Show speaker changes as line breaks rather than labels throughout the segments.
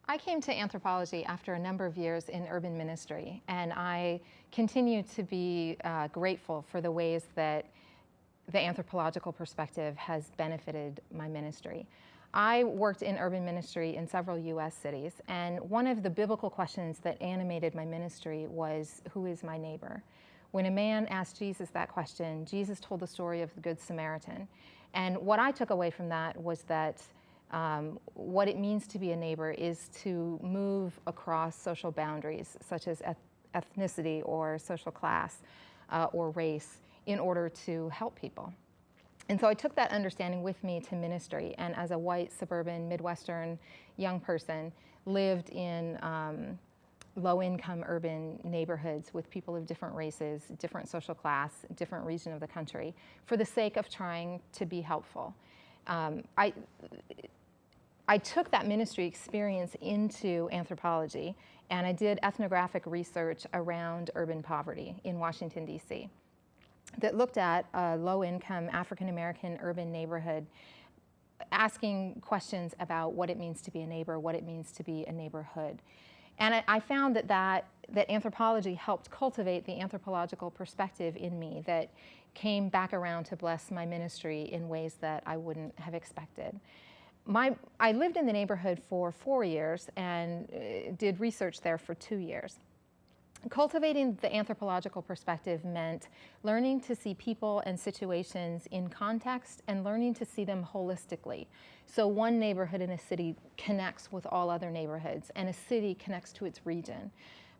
I came to anthropology after a number of years in urban ministry, and I continue to be grateful for the ways that the anthropological perspective has benefited my ministry. I worked in urban ministry in several U.S. cities, and one of the biblical questions that animated my ministry was, who is my neighbor? When a man asked Jesus that question, Jesus told the story of the Good Samaritan. And what I took away from that was that what it means to be a neighbor is to move across social boundaries, such as ethnicity or social class or race, in order to help people. And so I took that understanding with me to ministry, and as a white, suburban, Midwestern young person, lived in low-income urban neighborhoods with people of different races, different social class, different region of the country, for the sake of trying to be helpful. I took that ministry experience into anthropology, and I did ethnographic research around urban poverty in Washington, D.C. that looked at a low-income African-American urban neighborhood, asking questions about what it means to be a neighbor, what it means to be a neighborhood. And I found that anthropology helped cultivate the anthropological perspective in me that came back around to bless my ministry in ways that I wouldn't have expected. I lived in the neighborhood for 4 years and did research there for 2 years. Cultivating the anthropological perspective meant learning to see people and situations in context and learning to see them holistically. So one neighborhood in a city connects with all other neighborhoods, and a city connects to its region.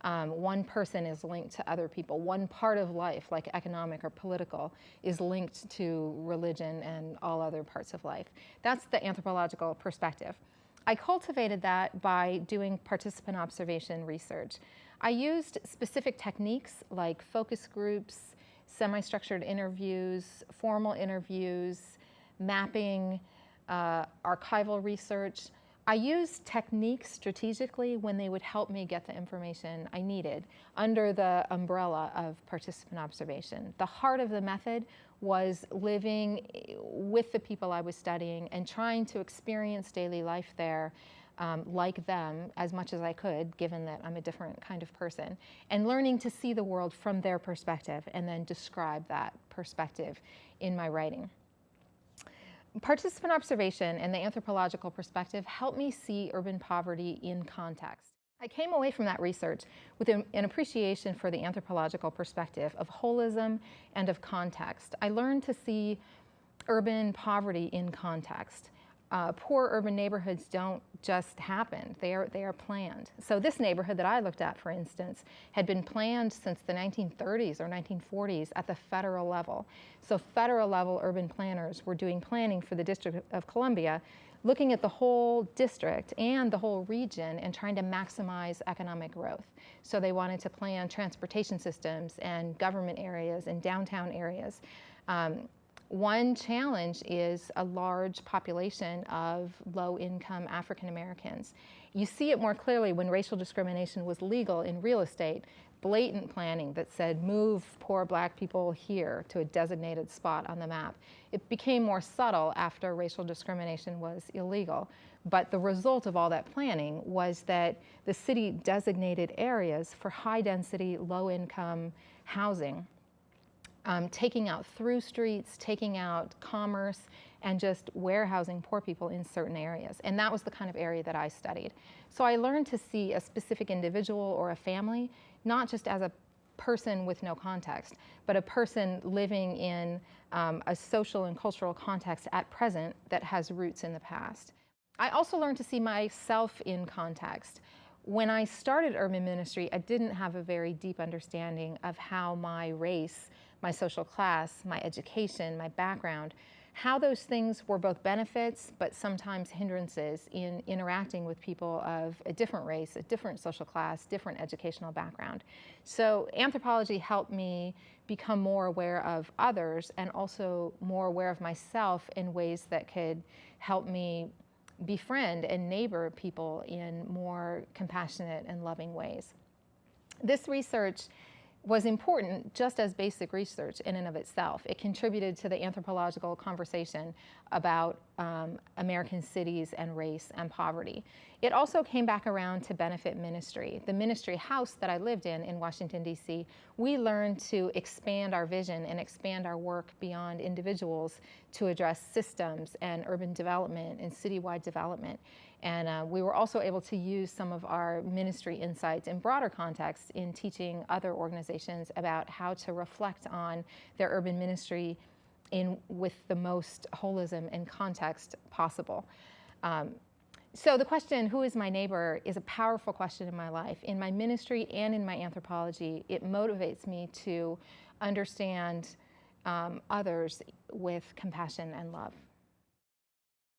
One person is linked to other people. One part of life, like economic or political, is linked to religion and all other parts of life. That's the anthropological perspective. I cultivated that by doing participant observation research. I used specific techniques like focus groups, semi-structured interviews, formal interviews, mapping, archival research. I used techniques strategically when they would help me get the information I needed under the umbrella of participant observation. The heart of the method was living with the people I was studying and trying to experience daily life there like them as much as I could, given that I'm a different kind of person, and learning to see the world from their perspective and then describe that perspective in my writing. Participant observation and the anthropological perspective helped me see urban poverty in context. I came away from that research with an appreciation for the anthropological perspective of holism and of context. I learned to see urban poverty in context. Poor urban neighborhoods don't just happen, they are planned. So this neighborhood that I looked at, for instance, had been planned since the 1930s or 1940s at the federal level. So federal level urban planners were doing planning for the District of Columbia, looking at the whole district and the whole region and trying to maximize economic growth. So they wanted to plan transportation systems and government areas and downtown areas. One challenge is a large population of low-income African Americans. You see it more clearly when racial discrimination was legal in real estate, blatant planning that said move poor black people here to a designated spot on the map. It became more subtle after racial discrimination was illegal. But the result of all that planning was that the city designated areas for high-density, low-income housing. Taking out through streets, taking out commerce, and just warehousing poor people in certain areas. And that was the kind of area that I studied. So I learned to see a specific individual or a family, not just as a person with no context, but a person living in a social and cultural context at present that has roots in the past. I also learned to see myself in context. When I started urban ministry, I didn't have a very deep understanding of how my race, my social class, my education, my background, how those things were both benefits but sometimes hindrances in interacting with people of a different race, a different social class, different educational background. So anthropology helped me become more aware of others and also more aware of myself in ways that could help me befriend and neighbor people in more compassionate and loving ways. This research was important just as basic research in and of itself. It contributed to the anthropological conversation about American cities and race and poverty. It also came back around to benefit ministry. The ministry house that I lived in Washington, D.C., we learned to expand our vision and expand our work beyond individuals to address systems and urban development and citywide development. And we were also able to use some of our ministry insights in broader context in teaching other organizations about how to reflect on their urban ministry with the most holism and context possible. So the question, who is my neighbor, is a powerful question in my life. In my ministry and in my anthropology, it motivates me to understand others with compassion and love.